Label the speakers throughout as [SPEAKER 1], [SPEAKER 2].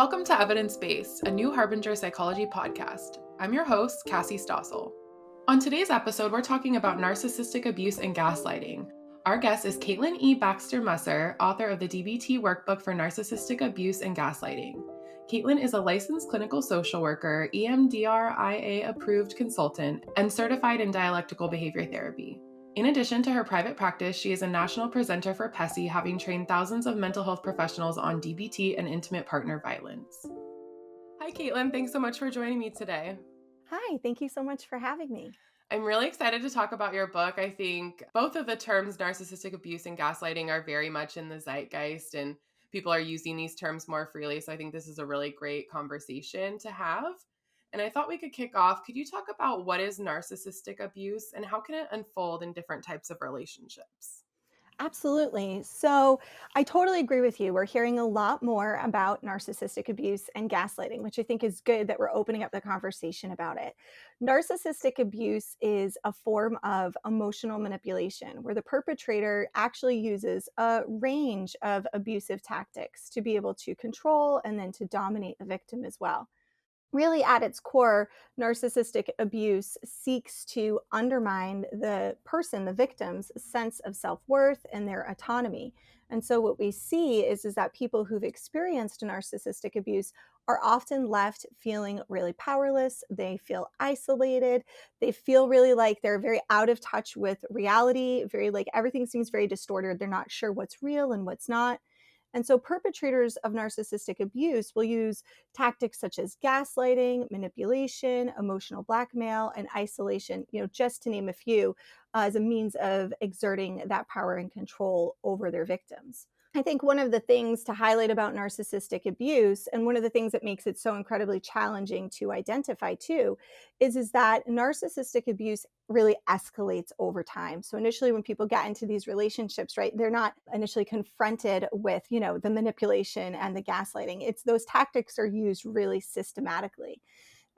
[SPEAKER 1] Welcome to Evidence Based, a new Harbinger psychology podcast. I'm your host, Cassie Stossel. On today's episode, we're talking about narcissistic abuse and gaslighting. Our guest is Katelyn E. Baxter-Musser, author of the DBT Workbook for Narcissistic Abuse and Gaslighting. Katelyn is a licensed clinical social worker, EMDRIA approved consultant, and certified in dialectical behavior therapy. In addition to her private practice, she is a national presenter for PESI, having trained thousands of mental health professionals on DBT and intimate partner violence. Hi, Katelyn. Thanks so much for joining me today.
[SPEAKER 2] Hi, thank you so much for having me.
[SPEAKER 1] I'm really excited to talk about your book. I think both of the terms narcissistic abuse and gaslighting are very much in the zeitgeist, and people are using these terms more freely. So I think this is a really great conversation to have. And I thought we could kick off. Could you talk about what is narcissistic abuse and how can it unfold in different types of relationships?
[SPEAKER 2] Absolutely. So I totally agree with you. We're hearing a lot more about narcissistic abuse and gaslighting, which I think is good that we're opening up the conversation about it. Narcissistic abuse is a form of emotional manipulation where the perpetrator actually uses a range of abusive tactics to be able to control and then to dominate the victim as well. Really, at its core, narcissistic abuse seeks to undermine the person, the victim's sense of self-worth and their autonomy. And so what we see is that people who've experienced narcissistic abuse are often left feeling really powerless. They feel isolated. They feel really like they're very out of touch with reality, very like everything seems very distorted. They're not sure what's real and what's not. And so perpetrators of narcissistic abuse will use tactics such as gaslighting, manipulation, emotional blackmail, and isolation, just to name a few, as a means of exerting that power and control over their victims. I think one of the things to highlight about narcissistic abuse, and one of the things that makes it so incredibly challenging to identify too, is that narcissistic abuse really escalates over time. So initially when people get into these relationships, right, they're not initially confronted with, the manipulation and the gaslighting. It's those tactics are used really systematically.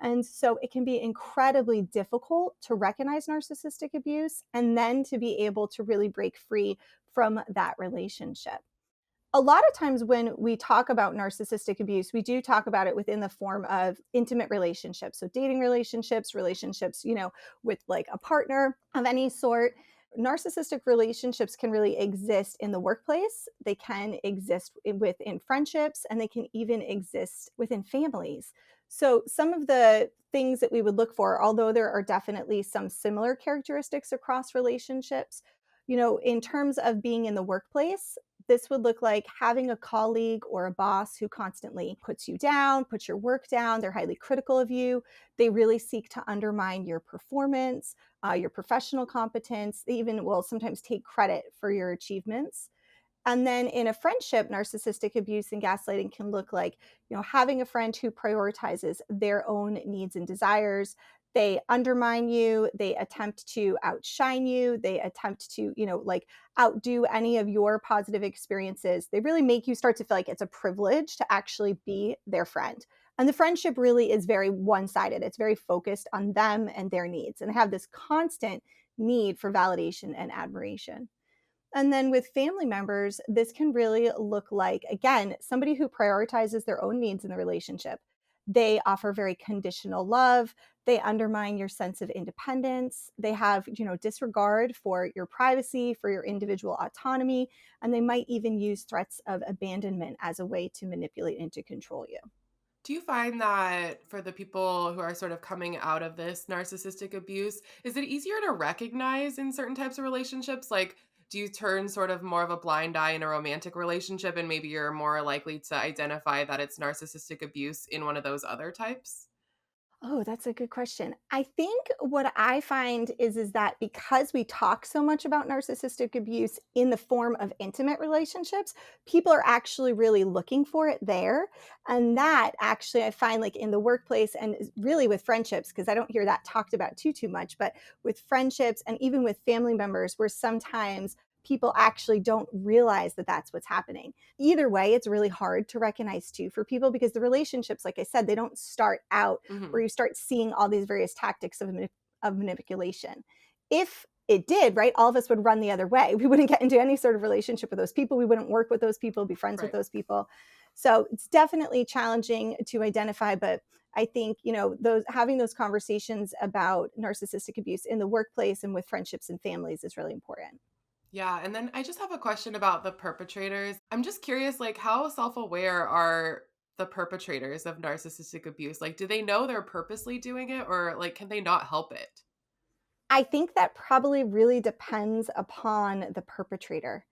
[SPEAKER 2] And so it can be incredibly difficult to recognize narcissistic abuse and then to be able to really break free from that relationship. A lot of times when we talk about narcissistic abuse, we do talk about it within the form of intimate relationships. So dating relationships, with like a partner of any sort. Narcissistic relationships can really exist in the workplace. They can exist within friendships, and they can even exist within families. So some of the things that we would look for, although there are definitely some similar characteristics across relationships, in terms of being in the workplace, this would look like having a colleague or a boss who constantly puts you down, puts your work down. They're highly critical of you. They really seek to undermine your performance, your professional competence. They even will sometimes take credit for your achievements. And then in a friendship, narcissistic abuse and gaslighting can look like, having a friend who prioritizes their own needs and desires. They undermine you, they attempt to outshine you, they attempt to, outdo any of your positive experiences. They really make you start to feel like it's a privilege to actually be their friend. And the friendship really is very one-sided. It's very focused on them and their needs, and have this constant need for validation and admiration. And then with family members, this can really look like, again, somebody who prioritizes their own needs in the relationship. They offer very conditional love. They undermine your sense of independence. They have, disregard for your privacy, for your individual autonomy, and they might even use threats of abandonment as a way to manipulate and to control you.
[SPEAKER 1] Do you find that for the people who are sort of coming out of this narcissistic abuse, is it easier to recognize in certain types of relationships? Like, do you turn sort of more of a blind eye in a romantic relationship and maybe you're more likely to identify that it's narcissistic abuse in one of those other types?
[SPEAKER 2] Oh, that's a good question. I think what I find is that because we talk so much about narcissistic abuse in the form of intimate relationships, people are actually really looking for it there. And that actually I find like in the workplace and really with friendships, because I don't hear that talked about too much, but with friendships and even with family members, where sometimes people actually don't realize that that's what's happening. Either way, it's really hard to recognize too for people, because the relationships, like I said, they don't start out where
[SPEAKER 1] Hmm.
[SPEAKER 2] you start seeing all these various tactics of manipulation. If it did, right, all of us would run the other way. We wouldn't get into any sort of relationship with those people. We wouldn't work with those people, be friends with
[SPEAKER 1] Right.
[SPEAKER 2] those people. So it's definitely challenging to identify, but I think, those having those conversations about narcissistic abuse in the workplace and with friendships and families is really important.
[SPEAKER 1] Yeah, and then I just have a question about the perpetrators. I'm just curious, like, how self-aware are the perpetrators of narcissistic abuse? Like, do they know they're purposely doing it, or like, can they not help it?
[SPEAKER 2] I think that probably really depends upon the perpetrator.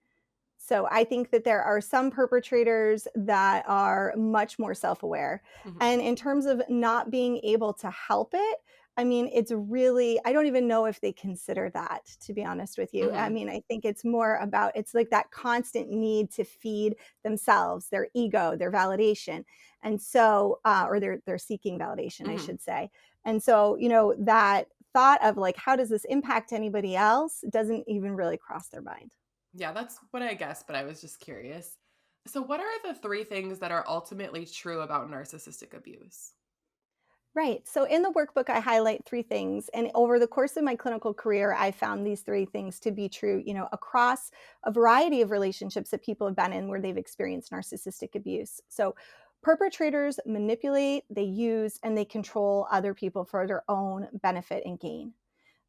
[SPEAKER 2] So I think that there are some perpetrators that are much more self-aware.
[SPEAKER 1] Hmm.
[SPEAKER 2] And in terms of not being able to help it, I mean, it's really, I don't even know if they consider that, to be honest with you. I
[SPEAKER 1] Hmm.
[SPEAKER 2] mean, I think it's more about, it's like that constant need to feed themselves, their ego, their validation. And so, or they're seeking validation, I
[SPEAKER 1] Hmm.
[SPEAKER 2] should say. And so, that thought of like, how does this impact anybody else doesn't even really cross their mind.
[SPEAKER 1] Yeah, that's what I guessed, but I was just curious. So, what are the three things that are ultimately true about narcissistic abuse?
[SPEAKER 2] Right. So in the workbook, I highlight three things. And over the course of my clinical career, I found these three things to be true, across a variety of relationships that people have been in where they've experienced narcissistic abuse. So perpetrators manipulate, they use, and they control other people for their own benefit and gain.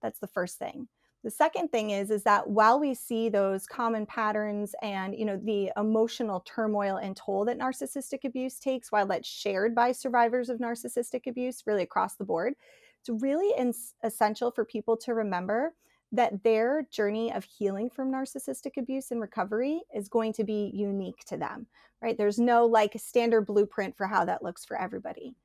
[SPEAKER 2] That's the first thing. The second thing is that while we see those common patterns and the emotional turmoil and toll that narcissistic abuse takes, while that's shared by survivors of narcissistic abuse really across the board, it's really essential for people to remember that their journey of healing from narcissistic abuse and recovery is going to be unique to them, right? There's no like standard blueprint for how that looks for everybody.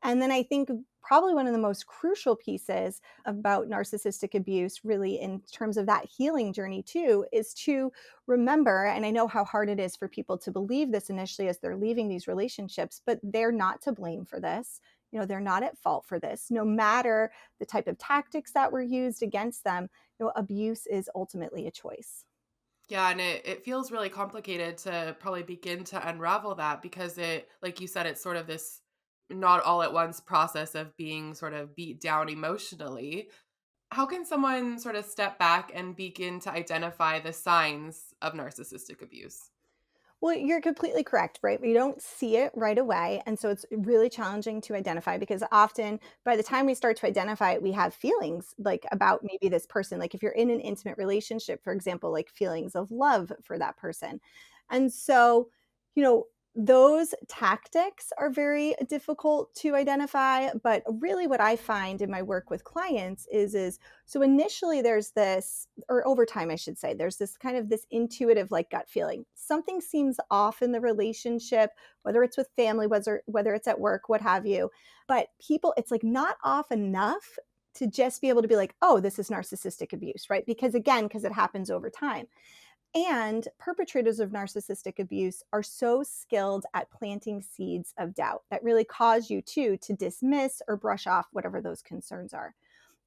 [SPEAKER 2] And then I think probably one of the most crucial pieces about narcissistic abuse, really, in terms of that healing journey, too, is to remember. And I know how hard it is for people to believe this initially as they're leaving these relationships, but they're not to blame for this. They're not at fault for this. No matter the type of tactics that were used against them, abuse is ultimately a choice.
[SPEAKER 1] Yeah, and it feels really complicated to probably begin to unravel that because it, like you said, it's sort of this not all at once process of being sort of beat down emotionally. How can someone sort of step back and begin to identify the signs of narcissistic abuse?
[SPEAKER 2] Well, you're completely correct, right? We don't see it right away. And so it's really challenging to identify because often by the time we start to identify it, we have feelings like about maybe this person. Like if you're in an intimate relationship, for example, like feelings of love for that person. And so, you know, those tactics are very difficult to identify. But really, what I find in my work with clients is so initially there's this, or over time, I should say, there's this kind of this intuitive like gut feeling. Something seems off in the relationship, whether it's with family, whether it's at work, what have you. But people, it's like not off enough to just be able to be like, oh, this is narcissistic abuse, right? Because it happens over time. And perpetrators of narcissistic abuse are so skilled at planting seeds of doubt that really cause you to dismiss or brush off whatever those concerns are.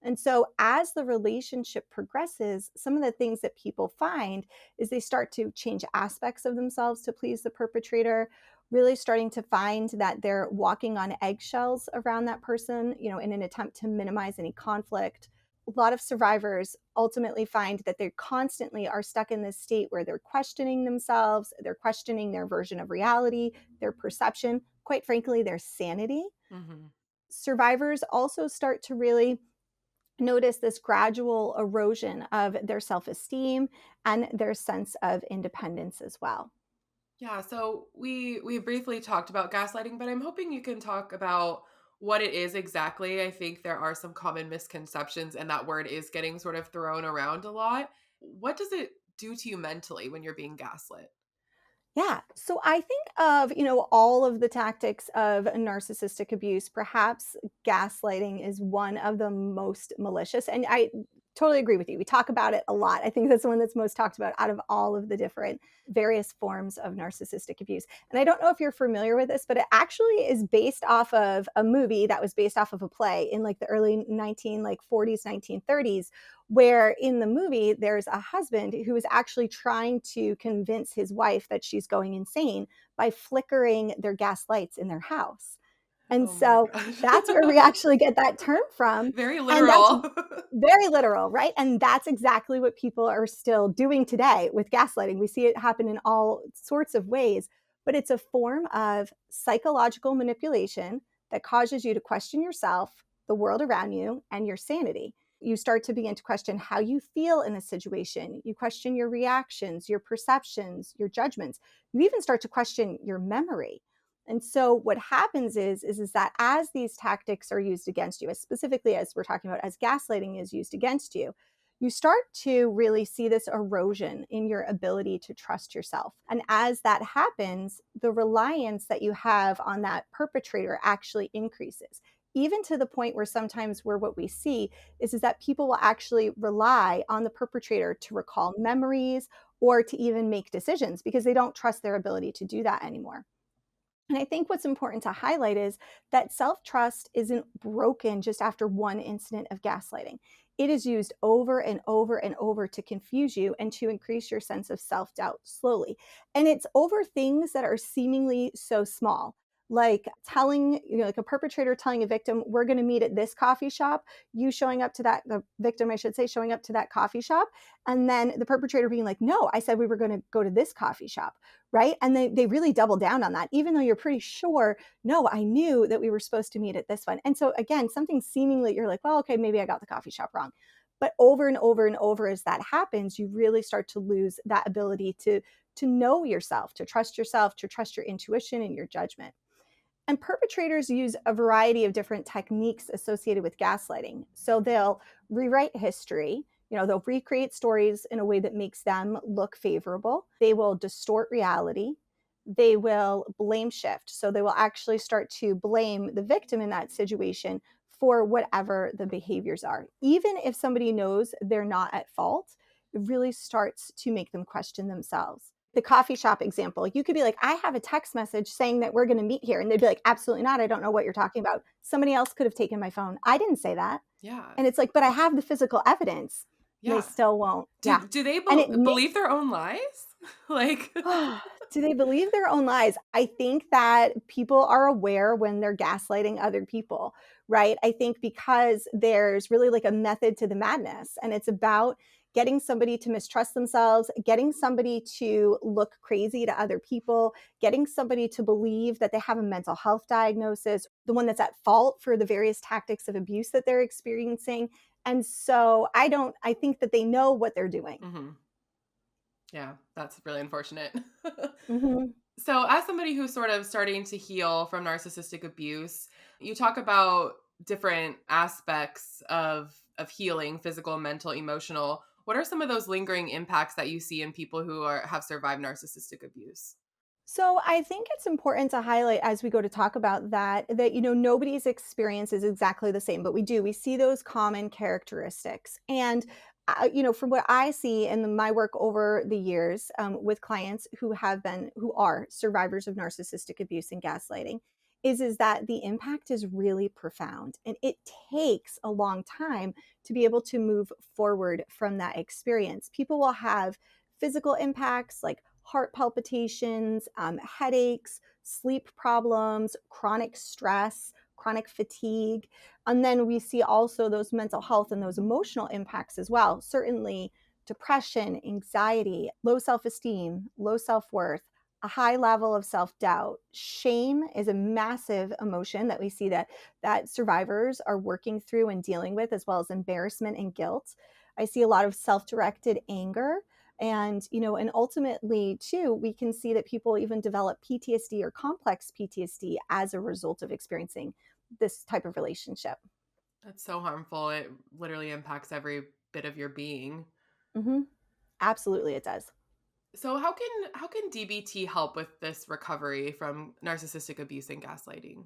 [SPEAKER 2] And so, as the relationship progresses, some of the things that people find is they start to change aspects of themselves to please the perpetrator, really starting to find that they're walking on eggshells around that person, in an attempt to minimize any conflict. A lot of survivors ultimately find that they constantly are stuck in this state where they're questioning themselves, they're questioning their version of reality, their perception, quite frankly, their sanity.
[SPEAKER 1] Hmm.
[SPEAKER 2] Survivors also start to really notice this gradual erosion of their self esteem and their sense of independence as well.
[SPEAKER 1] Yeah, so we briefly talked about gaslighting, but I'm hoping you can talk about what it is exactly. I think there are some common misconceptions and that word is getting sort of thrown around a lot. What does it do to you mentally when you're being gaslit?
[SPEAKER 2] Yeah. So I think of, all of the tactics of narcissistic abuse, perhaps gaslighting is one of the most malicious. And I totally agree with you. We talk about it a lot. I think that's the one that's most talked about out of all of the different various forms of narcissistic abuse. And I don't know if you're familiar with this, but it actually is based off of a movie that was based off of a play in like the early 40s, 1930s, where in the movie there's a husband who is actually trying to convince his wife that she's going insane by flickering their gas lights in their house. And
[SPEAKER 1] Oh my
[SPEAKER 2] so
[SPEAKER 1] gosh.
[SPEAKER 2] that's where we actually get that term from.
[SPEAKER 1] Very
[SPEAKER 2] And that's
[SPEAKER 1] literal.
[SPEAKER 2] very literal, right? And that's exactly what people are still doing today with gaslighting. We see it happen in all sorts of ways. but it's a form of psychological manipulation that causes you to question yourself, the world around you, and your sanity. You start to begin to question how you feel in a situation. You question your reactions, your perceptions, your judgments. You even start to question your memory. And so what happens is that as these tactics are used against you, as specifically as we're talking about, as gaslighting is used against you, you start to really see this erosion in your ability to trust yourself. And as that happens, the reliance that you have on that perpetrator actually increases, even to the point where sometimes where what we see is that people will actually rely on the perpetrator to recall memories or to even make decisions because they don't trust their ability to do that anymore. And I think what's important to highlight is that self trust isn't broken just after one incident of gaslighting. It is used over and over and over to confuse you and to increase your sense of self doubt slowly. And it's over things that are seemingly so small. Like telling, like a perpetrator telling a victim, we're going to meet at this coffee shop, you showing up to that, the victim, I should say, showing up to that coffee shop. And then the perpetrator being like, no, I said we were going to go to this coffee shop, right? And they really double down on that, even though you're pretty sure, no, I knew that we were supposed to meet at this one. And so again, something seemingly you're like, well, okay, maybe I got the coffee shop wrong. But over and over and over as that happens, you really start to lose that ability to know yourself, to trust your intuition and your judgment. And perpetrators use a variety of different techniques associated with gaslighting. So they'll rewrite history, they'll recreate stories in a way that makes them look favorable. They will distort reality. They will blame shift. So they will actually start to blame the victim in that situation for whatever the behaviors are. Even if somebody knows they're not at fault, it really starts to make them question themselves. The coffee shop example, you could be like, I have a text message saying that we're going to meet here. And they'd be like, absolutely not. I don't know what you're talking about. Somebody else could have taken my phone. I didn't say that.
[SPEAKER 1] Yeah.
[SPEAKER 2] And it's like, but I have the physical evidence. And they
[SPEAKER 1] Yeah.
[SPEAKER 2] still won't.
[SPEAKER 1] Do
[SPEAKER 2] Yeah.
[SPEAKER 1] do they
[SPEAKER 2] And it
[SPEAKER 1] believe their own lies? Like
[SPEAKER 2] do they believe their own lies? I think that people are aware when they're gaslighting other people, right? I think because there's really like a method to the madness, and it's about getting somebody to mistrust themselves, getting somebody to look crazy to other people, getting somebody to believe that they have a mental health diagnosis, the one that's at fault for the various tactics of abuse that they're experiencing. And so I think that they know what they're doing.
[SPEAKER 1] Mhm. Yeah, that's really unfortunate.
[SPEAKER 2] Mhm.
[SPEAKER 1] So, as somebody who's sort of starting to heal from narcissistic abuse, you talk about different aspects of healing, physical, mental, emotional. What are some of those lingering impacts that you see in people who have survived narcissistic abuse?
[SPEAKER 2] So I think it's important to highlight as we go to talk about that nobody's experience is exactly the same, but we see those common characteristics. And from what I see in my work over the years with clients who are survivors of narcissistic abuse and gaslighting, is that the impact is really profound, and it takes a long time to be able to move forward from that experience. People will have physical impacts like heart palpitations, headaches, sleep problems, chronic stress, chronic fatigue. And then we see also those mental health and those emotional impacts as well. Certainly, depression, anxiety, low self esteem, low self worth, a high level of self doubt. Shame is a massive emotion that we see that survivors are working through and dealing with, as well as embarrassment and guilt. I see a lot of self directed anger, and ultimately too, we can see that people even develop PTSD or complex PTSD as a result of experiencing this type of relationship.
[SPEAKER 1] That's so harmful. It literally impacts every bit of your being.
[SPEAKER 2] Hmm. Absolutely, it does.
[SPEAKER 1] So, how can DBT help with this recovery from narcissistic abuse and gaslighting?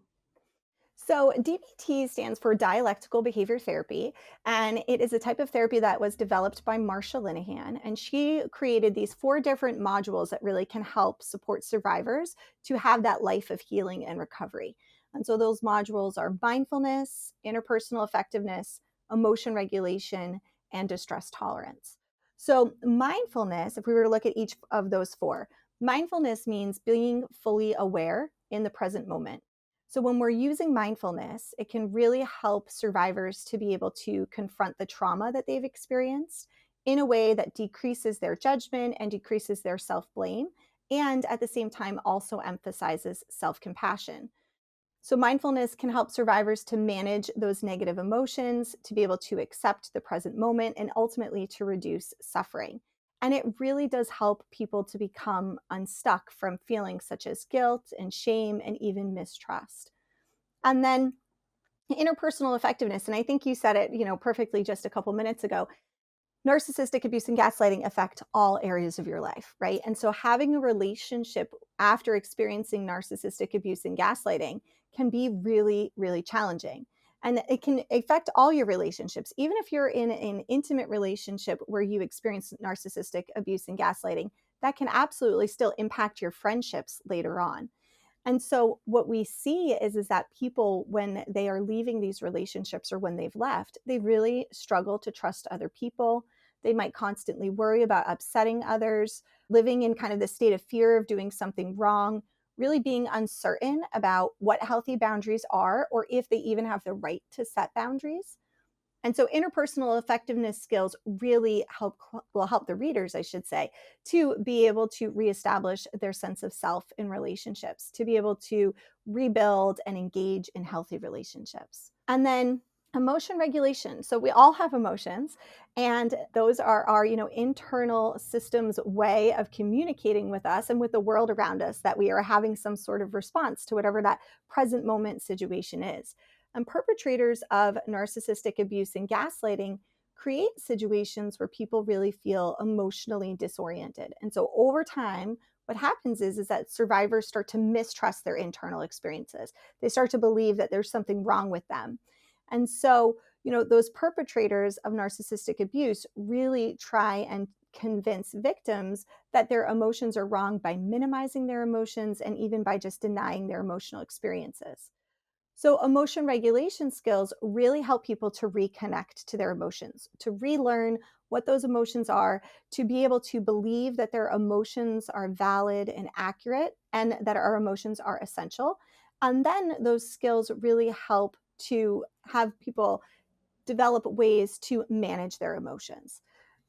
[SPEAKER 2] So, DBT stands for dialectical behavior therapy, and it is a type of therapy that was developed by Marsha Linehan. And she created these 4 different modules that really can help support survivors to have that life of healing and recovery. And so, those modules are mindfulness, interpersonal effectiveness, emotion regulation, and distress tolerance. So, mindfulness, if we were to look at each of those 4, mindfulness means being fully aware in the present moment. So, when we're using mindfulness, it can really help survivors to be able to confront the trauma that they've experienced in a way that decreases their judgment and decreases their self blame, and at the same time also emphasizes self-compassion. So, mindfulness can help survivors to manage those negative emotions, to be able to accept the present moment, and ultimately to reduce suffering. And it really does help people to become unstuck from feelings such as guilt and shame and even mistrust. And then interpersonal effectiveness, and I think you said it, perfectly just a couple minutes ago. Narcissistic abuse and gaslighting affect all areas of your life, right? And so having a relationship after experiencing narcissistic abuse and gaslighting can be really, really challenging. And it can affect all your relationships. Even if you're in an intimate relationship where you experience narcissistic abuse and gaslighting, that can absolutely still impact your friendships later on. And so what we see is that people, when they are leaving these relationships or when they've left, they really struggle to trust other people. They might constantly worry about upsetting others, living in kind of the state of fear of doing something wrong, really being uncertain about what healthy boundaries are or if they even have the right to set boundaries. And so interpersonal effectiveness skills really will help the readers, I should say, to be able to reestablish their sense of self in relationships, to be able to rebuild and engage in healthy relationships. And then emotion regulation. So we all have emotions, and those are our, internal systems way of communicating with us and with the world around us that we are having some sort of response to whatever that present moment situation is. And perpetrators of narcissistic abuse and gaslighting create situations where people really feel emotionally disoriented. And so over time, what happens is that survivors start to mistrust their internal experiences. They start to believe that there's something wrong with them. And so, those perpetrators of narcissistic abuse really try and convince victims that their emotions are wrong by minimizing their emotions and even by just denying their emotional experiences. So, emotion regulation skills really help people to reconnect to their emotions, to relearn what those emotions are, to be able to believe that their emotions are valid and accurate, and that our emotions are essential. And then those skills really help to have people develop ways to manage their emotions.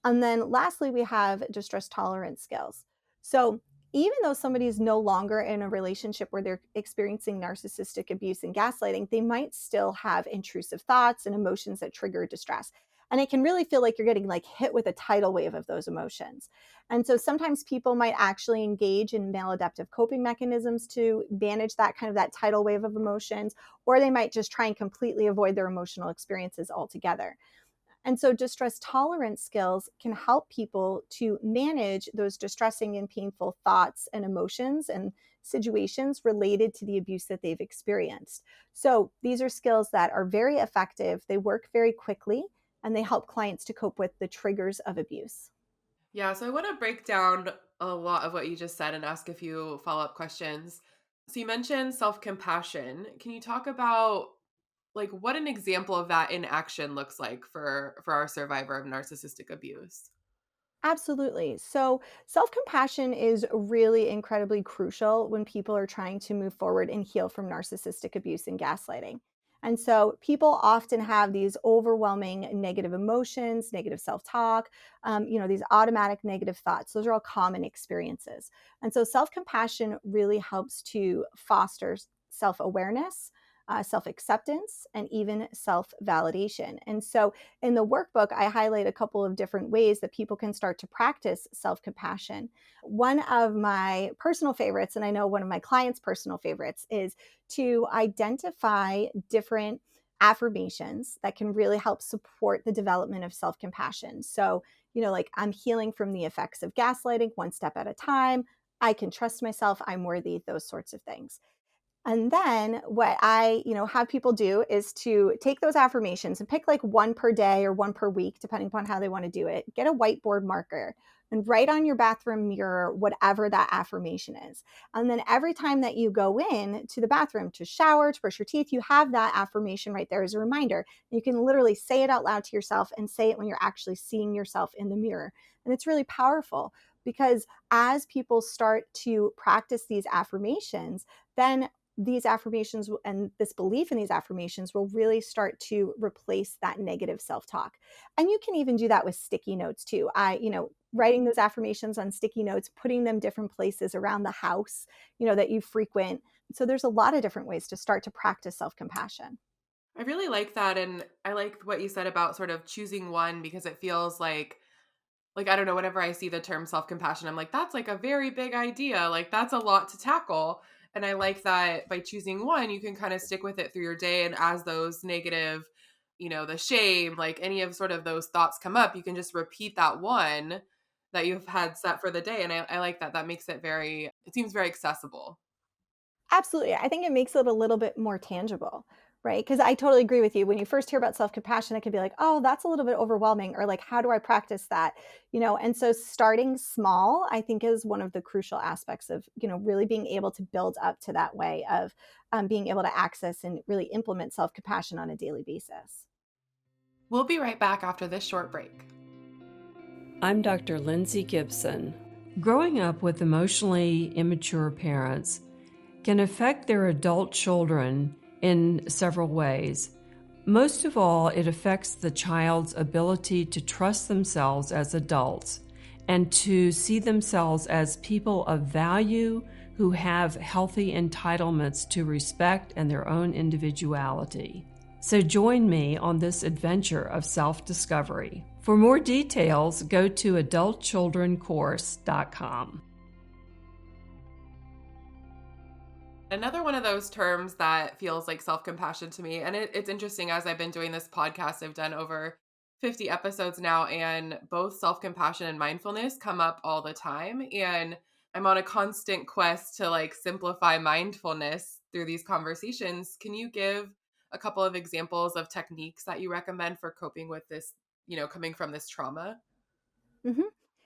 [SPEAKER 2] And then lastly, we have distress tolerance skills. So even though somebody is no longer in a relationship where they're experiencing narcissistic abuse and gaslighting, they might still have intrusive thoughts and emotions that trigger distress. And it can really feel like you're getting like hit with a tidal wave of those emotions. And so sometimes people might actually engage in maladaptive coping mechanisms to manage that kind of that tidal wave of emotions, or they might just try and completely avoid their emotional experiences altogether. And so, distress tolerance skills can help people to manage those distressing and painful thoughts and emotions and situations related to the abuse that they've experienced. So, these are skills that are very effective, they work very quickly, and they help clients to cope with the triggers of abuse.
[SPEAKER 1] Yeah, so I want to break down a lot of what you just said and ask a few follow-up questions. So you mentioned self-compassion. Can you talk about like what an example of that in action looks like for our survivor of narcissistic abuse?
[SPEAKER 2] Absolutely. So, self compassion is really incredibly crucial when people are trying to move forward and heal from narcissistic abuse and gaslighting. And so, people often have these overwhelming negative emotions, negative self talk, these automatic negative thoughts. Those are all common experiences. And so, self compassion really helps to foster self awareness. Self acceptance and even self validation. And so, in the workbook, I highlight a couple of different ways that people can start to practice self compassion. One of my personal favorites, and I know one of my clients' personal favorites, is to identify different affirmations that can really help support the development of self compassion. So, like I'm healing from the effects of gaslighting one step at a time. I can trust myself. I'm worthy, those sorts of things. And then what I, have people do is to take those affirmations and pick like one per day or one per week, depending upon how they want to do it. Get a whiteboard marker and write on your bathroom mirror whatever that affirmation is. And then every time that you go in to the bathroom to shower, to brush your teeth, you have that affirmation right there as a reminder. You can literally say it out loud to yourself and say it when you're actually seeing yourself in the mirror. And it's really powerful because as people start to practice these affirmations, then these affirmations and this belief in these affirmations will really start to replace that negative self-talk. And you can even do that with sticky notes too. Writing those affirmations on sticky notes, putting them different places around the house, that you frequent. So there's a lot of different ways to start to practice self-compassion.
[SPEAKER 1] I really like that, and I like what you said about sort of choosing one because it feels like, I don't know, whenever I see the term self-compassion, I'm like, "That's, like, a very big idea, like, that's a lot to tackle," and I like that by choosing one, you can kinda stick with it through your day, and as those negative, the shame, like, any of sort of those thoughts come up, you can just repeat that one that you've had set for the day, and I like that, that makes it seems very accessible.
[SPEAKER 2] Absolutely. I think it makes it a little bit more tangible, right? Because I totally agree with you. When you first hear about self compassion, it can be like, oh, that's a little bit overwhelming, or like, how do I practice that? And so starting small, I think, is one of the crucial aspects of, really being able to build up to that way of being able to access and really implement self compassion on a daily basis.
[SPEAKER 1] We'll be right back after this short break.
[SPEAKER 3] I'm Dr. Lindsay Gibson. Growing up with emotionally immature parents can affect their adult children in several ways. Most of all, it affects the child's ability to trust themselves as adults and to see themselves as people of value who have healthy entitlements to respect and their own individuality. So join me on this adventure of self-discovery. For more details, go to adultchildrencourse.com.
[SPEAKER 1] Another one of those terms that feels like self-compassion to me, and it's interesting as I've been doing this podcast, I've done over 50 episodes now, and both self-compassion and mindfulness come up all the time. And I'm on a constant quest to like simplify mindfulness through these conversations. Can you give a couple of examples of techniques that you recommend for coping with this, coming from this trauma?
[SPEAKER 2] Mhm.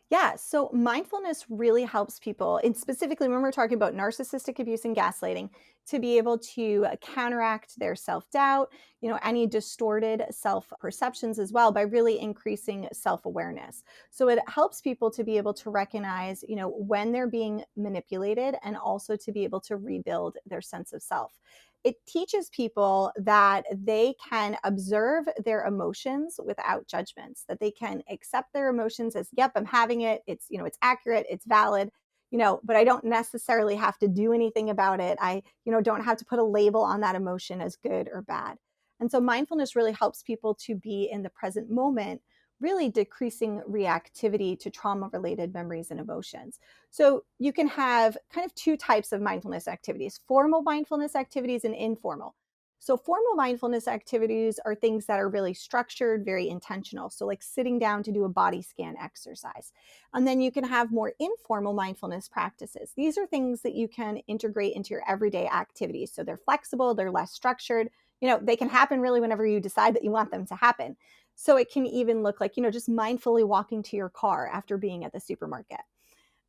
[SPEAKER 2] Yeah, so mindfulness really helps people, and specifically when we're talking about narcissistic abuse and gaslighting, to be able to counteract their self doubt, any distorted self perceptions as well by really increasing self awareness. So it helps people to be able to recognize, when they're being manipulated and also to be able to rebuild their sense of self. It teaches people that they can observe their emotions without judgments, that they can accept their emotions as, yep, I'm having it. It's accurate, it's valid, but I don't necessarily have to do anything about it. I, don't have to put a label on that emotion as good or bad. And so mindfulness really helps people to be in the present moment, really decreasing reactivity to trauma related memories and emotions. So you can have kind of two types of mindfulness activities: formal mindfulness activities and informal. So, formal mindfulness activities are things that are really structured, very intentional. So, like sitting down to do a body scan exercise. And then you can have more informal mindfulness practices. These are things that you can integrate into your everyday activities. So, they're flexible, they're less structured. They can happen really whenever you decide that you want them to happen. So, it can even look like, just mindfully walking to your car after being at the supermarket.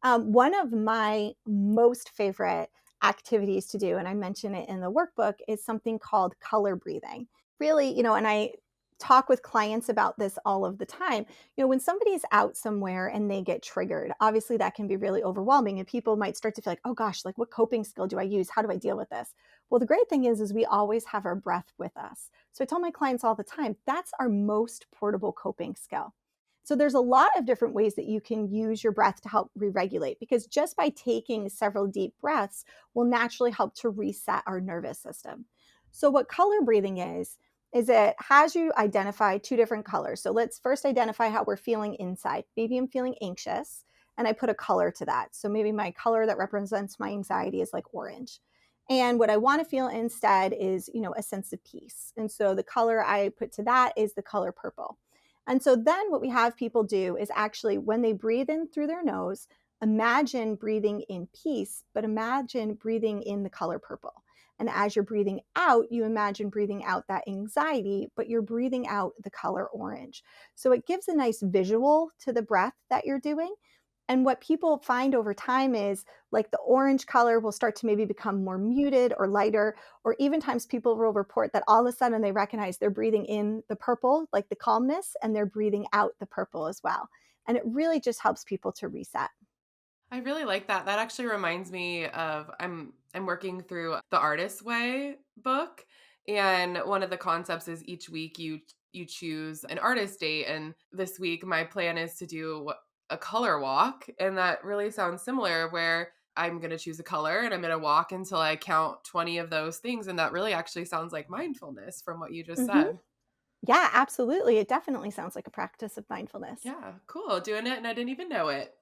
[SPEAKER 2] One of my most favorite activities to do, and I mention it in the workbook, is something called color breathing. Really, and I talk with clients about this all of the time. When somebody's out somewhere and they get triggered, obviously that can be really overwhelming, and people might start to feel like, oh gosh, like what coping skill do I use? How do I deal with this? Well, the great thing is we always have our breath with us. So I tell my clients all the time, that's our most portable coping skill. So there's a lot of different ways that you can use your breath to help re-regulate, because just by taking several deep breaths will naturally help to reset our nervous system. So what color breathing is it has you identify two different colors. So let's first identify how we're feeling inside. Maybe I'm feeling anxious and I put a color to that. So maybe my color that represents my anxiety is like orange. And what I want to feel instead is, a sense of peace. And so the color I put to that is the color purple. And so then what we have people do is actually, when they breathe in through their nose, imagine breathing in peace, but imagine breathing in the color purple. And as you're breathing out, you imagine breathing out that anxiety, but you're breathing out the color orange. So it gives a nice visual to the breath that you're doing. And what people find over time is like the orange color will start to maybe become more muted or lighter, or even times people will report that all of a sudden they recognize they're breathing in the purple, like the calmness, and they're breathing out the purple as well. And it really just helps people to reset.
[SPEAKER 1] I really like that. That actually reminds me of I'm working through the Artist's Way book, and one of the concepts is each week you choose an artist date, and this week my plan is to do a color walk, and that really sounds similar where I'm going to choose a color and I'm going to walk until I count 20 of those things, and that really actually sounds like mindfulness from what you just
[SPEAKER 2] Hmm.
[SPEAKER 1] said.
[SPEAKER 2] Yeah, absolutely. It definitely sounds like a practice of mindfulness.
[SPEAKER 1] Yeah, cool. Doing it and I didn't even know it.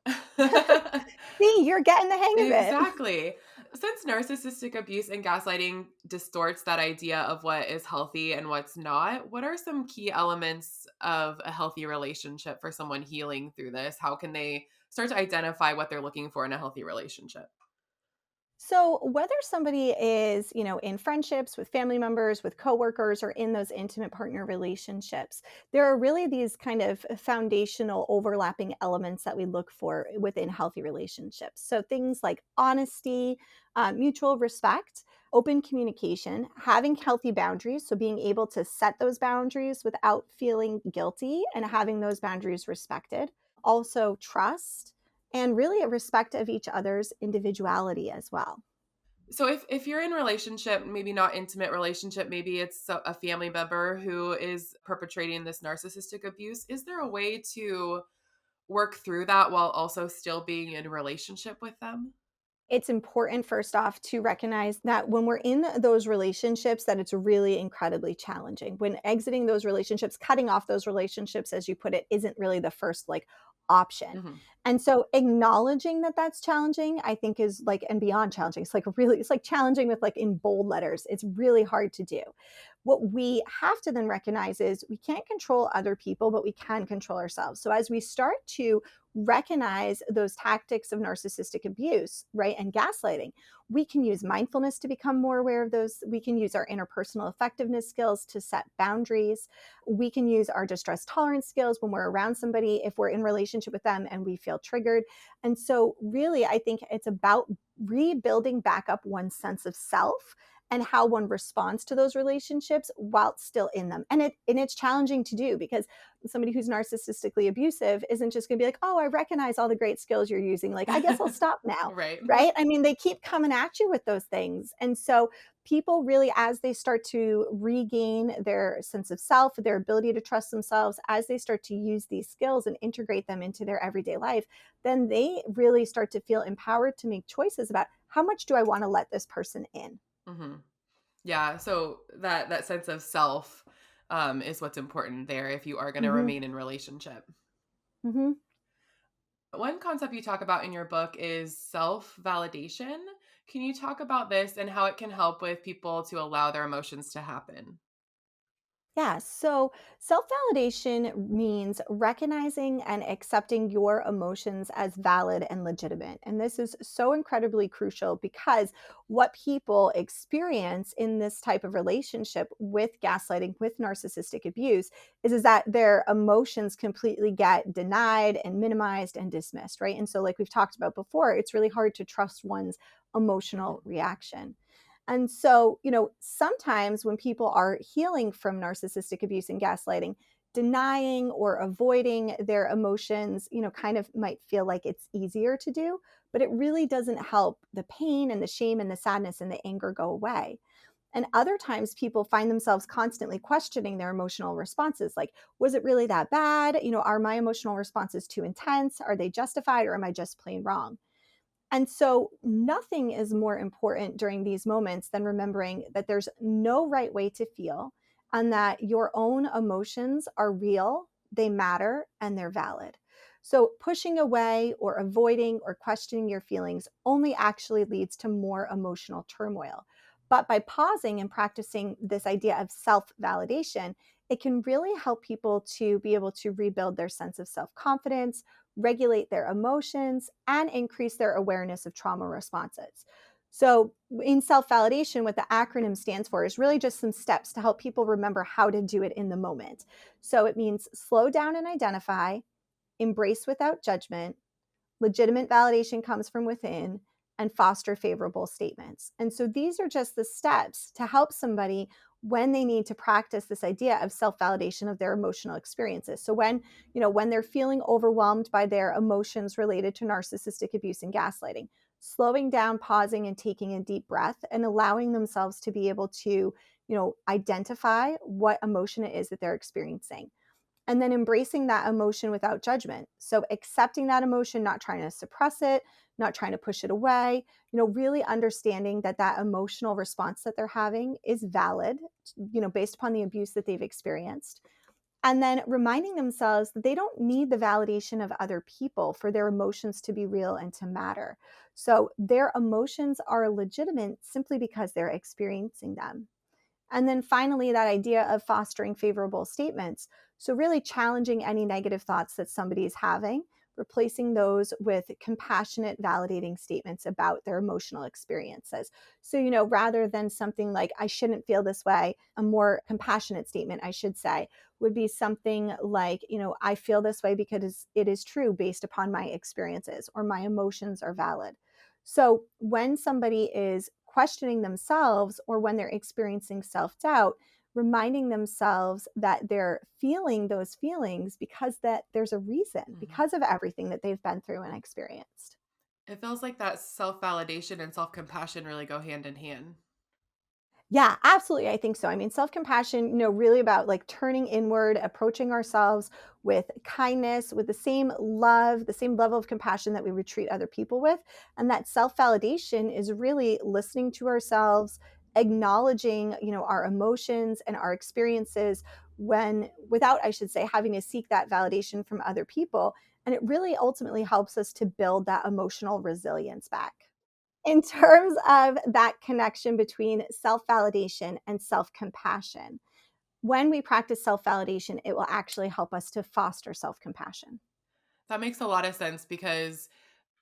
[SPEAKER 2] See, you're getting the hang of it.
[SPEAKER 1] Exactly. Since narcissistic abuse and gaslighting distorts that idea of what is healthy and what's not, what are some key elements of a healthy relationship for someone healing through this? How can they start to identify what they're looking for in a healthy relationship?
[SPEAKER 2] So, whether somebody is, in friendships with family members, with coworkers, or in those intimate partner relationships, there are really these kind of foundational overlapping elements that we look for within healthy relationships. So, things like honesty, mutual respect, open communication, having healthy boundaries. So, being able to set those boundaries without feeling guilty and having those boundaries respected. Also, trust and really a respect of each other's individuality as well.
[SPEAKER 1] So if you're in a relationship, maybe not intimate relationship, maybe it's a family member who is perpetrating this narcissistic abuse, is there a way to work through that while also still being in a relationship with them?
[SPEAKER 2] It's important first off to recognize that when we're in those relationships that it's really incredibly challenging. When exiting those relationships, cutting off those relationships as you put it isn't really the first option.
[SPEAKER 1] Mhm.
[SPEAKER 2] And so acknowledging that that's challenging, I think is and beyond challenging. It's like challenging with in bold letters. It's really hard to do. What we have to then recognize is we can't control other people, but we can control ourselves. So as we start to recognize those tactics of narcissistic abuse, right, and gaslighting, we can use mindfulness to become more aware of those. We can use our interpersonal effectiveness skills to set boundaries. We can use our distress tolerance skills when we're around somebody, if we're in relationship with them and we feel triggered. And so, really, I think it's about rebuilding back up one's sense of self and how one responds to those relationships while still in them. And it's challenging to do because somebody who's narcissistically abusive isn't just going to be like, "Oh, I recognize all the great skills you're using. Like, I guess I'll stop now."
[SPEAKER 1] Right.
[SPEAKER 2] Right? I mean, they keep coming at you with those things. And so people really, as they start to regain their sense of self, their ability to trust themselves, as they start to use these skills and integrate them into their everyday life, then they really start to feel empowered to make choices about how much do I want to let this person in.
[SPEAKER 1] Mhm. Yeah, so that sense of self is what's important there if you are going to
[SPEAKER 2] Hmm.
[SPEAKER 1] remain in relationship.
[SPEAKER 2] Hmm.
[SPEAKER 1] One concept you talk about in your book is self-validation. Can you talk about this and how it can help with people to allow their emotions to happen?
[SPEAKER 2] Yeah, so self validation means recognizing and accepting your emotions as valid and legitimate. And this is so incredibly crucial because what people experience in this type of relationship with gaslighting, with narcissistic abuse, is that their emotions completely get denied and minimized and dismissed, right? And so, like we've talked about before, it's really hard to trust one's
[SPEAKER 1] Mhm.
[SPEAKER 2] emotional reaction. And so, sometimes when people are healing from narcissistic abuse and gaslighting, denying or avoiding their emotions, kind of might feel like it's easier to do, but it really doesn't help the pain and the shame and the sadness and the anger go away. And other times people find themselves constantly questioning their emotional responses. Like, was it really that bad? Are my emotional responses too intense? Are they justified or am I just plain wrong? And so, nothing is more important during these moments than remembering that there's no right way to feel and that your own emotions are real, they matter, and they're valid. So, pushing away or avoiding or questioning your feelings only actually leads to more emotional turmoil. But by pausing and practicing this idea of self validation, it can really help people to be able to rebuild their sense of self confidence, regulate their emotions, and increase their awareness of trauma responses. So, in self validation, what the acronym stands for is really just some steps to help people remember how to do it in the moment. So, it means slow down and identify, embrace without judgment, legitimate validation comes from within, and foster favorable statements. And so these are just the steps to help somebody when they need to practice this idea of self-validation of their emotional experiences. So when they're feeling overwhelmed by their emotions related to narcissistic abuse and gaslighting, slowing down, pausing, and taking a deep breath and allowing themselves to be able to, identify what emotion it is that they're experiencing. And then embracing that emotion without judgment. So accepting that emotion, not trying to suppress it, not trying to push it away, really understanding that that emotional response that they're having is valid, based upon the abuse that they've experienced. And then reminding themselves that they don't need the validation of other people for their emotions to be real and to matter. So their emotions are legitimate simply because they're experiencing them. And then finally, that idea of fostering favorable statements. So, really challenging any negative thoughts that somebody is having, replacing those with compassionate, validating statements about their emotional experiences. So, rather than something like, I shouldn't feel this way, a more compassionate statement, I should say, would be something like, I feel this way because it is true based upon my experiences, or my emotions are valid. So when somebody is questioning themselves, or when they're experiencing self-doubt, reminding themselves that they're feeling those feelings because that there's a reason, because of everything that they've been through and experienced.
[SPEAKER 1] It feels like that self-validation and self-compassion really go hand in hand.
[SPEAKER 2] Yeah, absolutely. I think so. I mean, self-compassion, really about like turning inward, approaching ourselves with kindness, with the same love, the same level of compassion that we would treat other people with. And that self-validation is really listening to ourselves, acknowledging, our emotions and our experiences when without, I should say, having to seek that validation from other people. And it really ultimately helps us to build that emotional resilience back. In terms of that connection between self validation and self compassion, when we practice self validation, it will actually help us to foster self compassion.
[SPEAKER 1] That makes a lot of sense because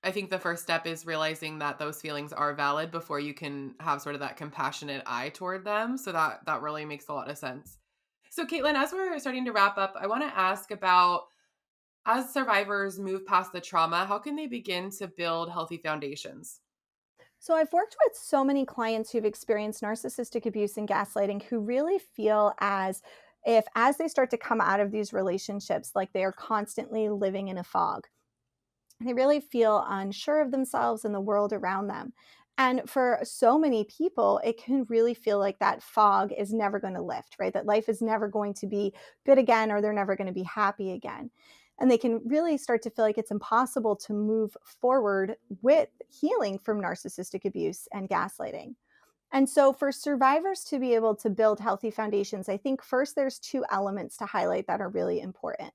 [SPEAKER 1] I think the first step is realizing that those feelings are valid before you can have sort of that compassionate eye toward them. So that really makes a lot of sense. So Katelyn, as we're starting to wrap up, I want to ask about, as survivors move past the trauma, how can they begin to build healthy foundations?
[SPEAKER 2] So, I've worked with so many clients who've experienced narcissistic abuse and gaslighting who really feel as if, as they start to come out of these relationships, like they are constantly living in a fog. They really feel unsure of themselves and the world around them. And for so many people, it can really feel like that fog is never going to lift, right? That life is never going to be good again, or they're never going to be happy again. And they can really start to feel like it's impossible to move forward with healing from narcissistic abuse and gaslighting. And so, for survivors to be able to build healthy foundations, I think first there's two elements to highlight that are really important.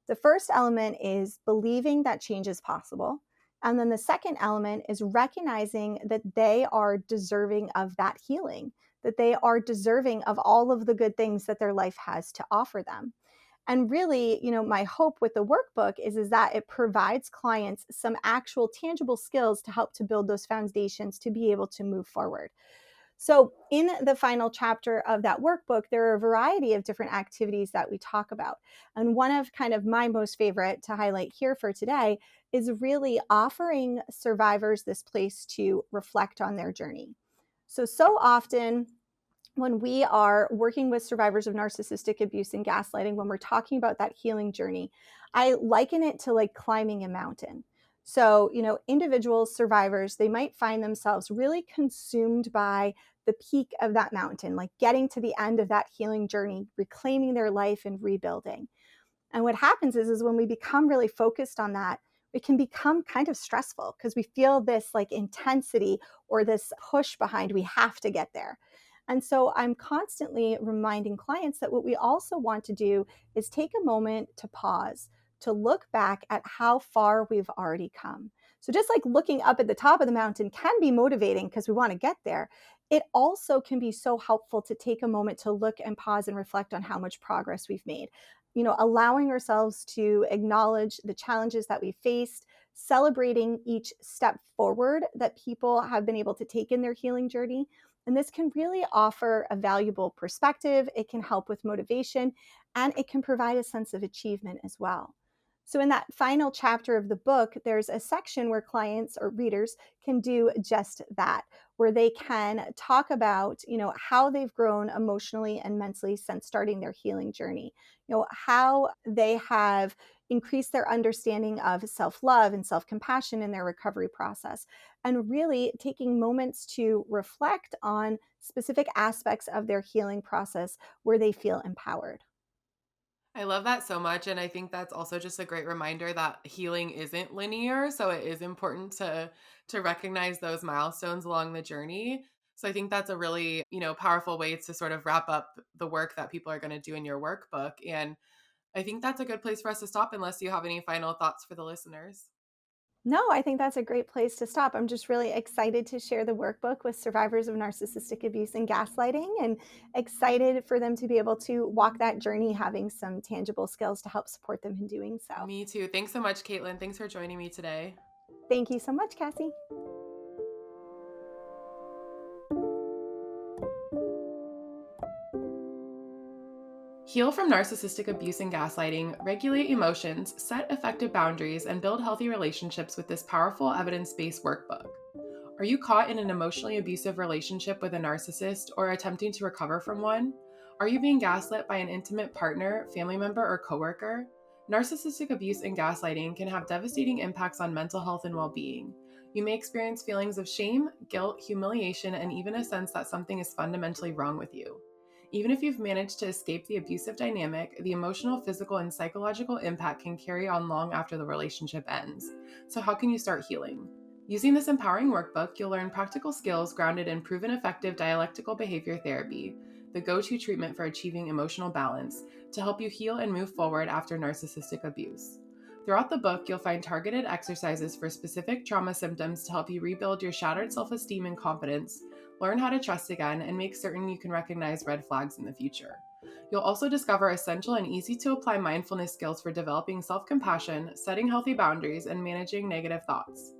[SPEAKER 2] The first element is believing that change is possible. And then the second element is recognizing that they are deserving of that healing, that they are deserving of all of the good things that their life has to offer them. And really, my hope with the workbook is that it provides clients some actual tangible skills to help to build those foundations to be able to move forward. So, in the final chapter of that workbook, there are a variety of different activities that we talk about. And one of kind of my most favorite to highlight here for today is really offering survivors this place to reflect on their journey. So often, when we are working with survivors of narcissistic abuse and gaslighting, when we're talking about that healing journey, I liken it to like climbing a mountain. So, individuals, survivors, they might find themselves really consumed by the peak of that mountain, like getting to the end of that healing journey, reclaiming their life and rebuilding. And what happens is when we become really focused on that, it can become kind of stressful because we feel this like intensity or this push behind, we have to get there. And so I'm constantly reminding clients that what we also want to do is take a moment to pause, to look back at how far we've already come. So just like looking up at the top of the mountain can be motivating because we want to get there, it also can be so helpful to take a moment to look and pause and reflect on how much progress we've made. Allowing ourselves to acknowledge the challenges that we faced, celebrating each step forward that people have been able to take in their healing journey. And this can really offer a valuable perspective. It can help with motivation, and it can provide a sense of achievement as well. So, in that final chapter of the book, there's a section where clients or readers can do just that, where they can talk about, how they've grown emotionally and mentally since starting their healing journey, how they have increased their understanding of self love and self compassion in their recovery process, and really taking moments to reflect on specific aspects of their healing process where they feel empowered.
[SPEAKER 1] I love that so much. And I think that's also just a great reminder that healing isn't linear. So it is important to recognize those milestones along the journey. So I think that's a really, powerful way to sort of wrap up the work that people are going to do in your workbook. And I think that's a good place for us to stop unless you have any final thoughts for the listeners.
[SPEAKER 2] No, I think that's a great place to stop. I'm just really excited to share the workbook with survivors of narcissistic abuse and gaslighting, and excited for them to be able to walk that journey, having some tangible skills to help support them in doing so.
[SPEAKER 1] Me too. Thanks so much, Katelyn. Thanks for joining me today.
[SPEAKER 2] Thank you so much, Cassie.
[SPEAKER 1] Heal from narcissistic abuse and gaslighting, regulate emotions, set effective boundaries, and build healthy relationships with this powerful evidence-based workbook. Are you caught in an emotionally abusive relationship with a narcissist or attempting to recover from one? Are you being gaslit by an intimate partner, family member, or coworker? Narcissistic abuse and gaslighting can have devastating impacts on mental health and well-being. You may experience feelings of shame, guilt, humiliation, and even a sense that something is fundamentally wrong with you. Even if you've managed to escape the abusive dynamic, the emotional, physical, and psychological impact can carry on long after the relationship ends. So how can you start healing? Using this empowering workbook, you'll learn practical skills grounded in proven effective dialectical behavior therapy, the go-to treatment for achieving emotional balance, to help you heal and move forward after narcissistic abuse. Throughout the book, you'll find targeted exercises for specific trauma symptoms to help you rebuild your shattered self-esteem and confidence, learn how to trust again, and make certain you can recognize red flags in the future. You'll also discover essential and easy to apply mindfulness skills for developing self-compassion, setting healthy boundaries, and managing negative thoughts.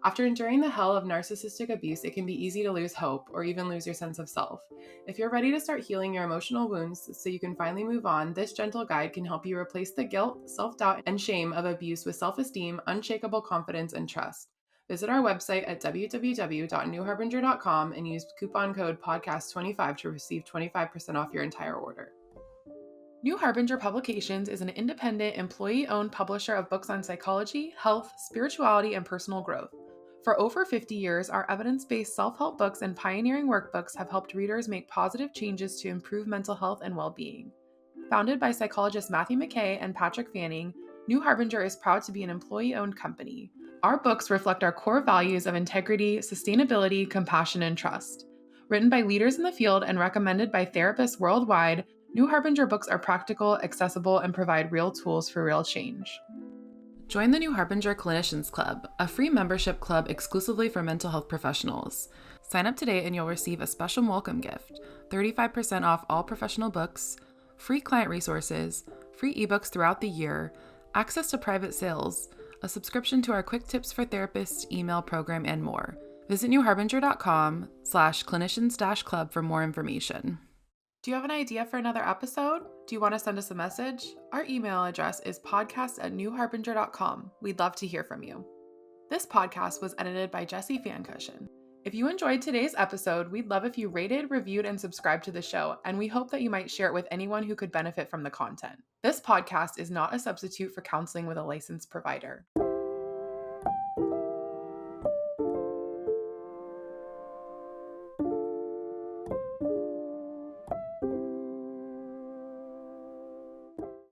[SPEAKER 1] After enduring the hell of narcissistic abuse, it can be easy to lose hope or even lose your sense of self. If you're ready to start healing your emotional wounds so you can finally move on, this gentle guide can help you replace the guilt, self-doubt, and shame of abuse with self-esteem, unshakable confidence, and trust. Visit our website at www.newharbinger.com and use coupon code podcast25 to receive 25% off your entire order. New Harbinger Publications is an independent, employee-owned publisher of books on psychology, health, spirituality, and personal growth. For over 50 years, our evidence-based self-help books and pioneering workbooks have helped readers make positive changes to improve mental health and well-being. Founded by psychologists Matthew McKay and Patrick Fanning, New Harbinger is proud to be an employee-owned company. Our books reflect our core values of integrity, sustainability, compassion, and trust. Written by leaders in the field and recommended by therapists worldwide, New Harbinger books are practical, accessible, and provide real tools for real change. Join the New Harbinger Clinicians Club, a free membership club exclusively for mental health professionals. Sign up today and you'll receive a special welcome gift, 35% off all professional books, free client resources, free ebooks throughout the year, access to private sales, a subscription to our Quick Tips for Therapists email program, and more. Visit newharbinger.com/clinicians-club for more information. Do you have an idea for another episode? Do you want to send us a message? Our email address is podcast@newharbinger.com. We'd love to hear from you. This podcast was edited by Jesse Fancushion. If you enjoyed today's episode, we'd love if you rated, reviewed, and subscribed to the show, and we hope that you might share it with anyone who could benefit from the content. This podcast is not a substitute for counseling with a licensed provider.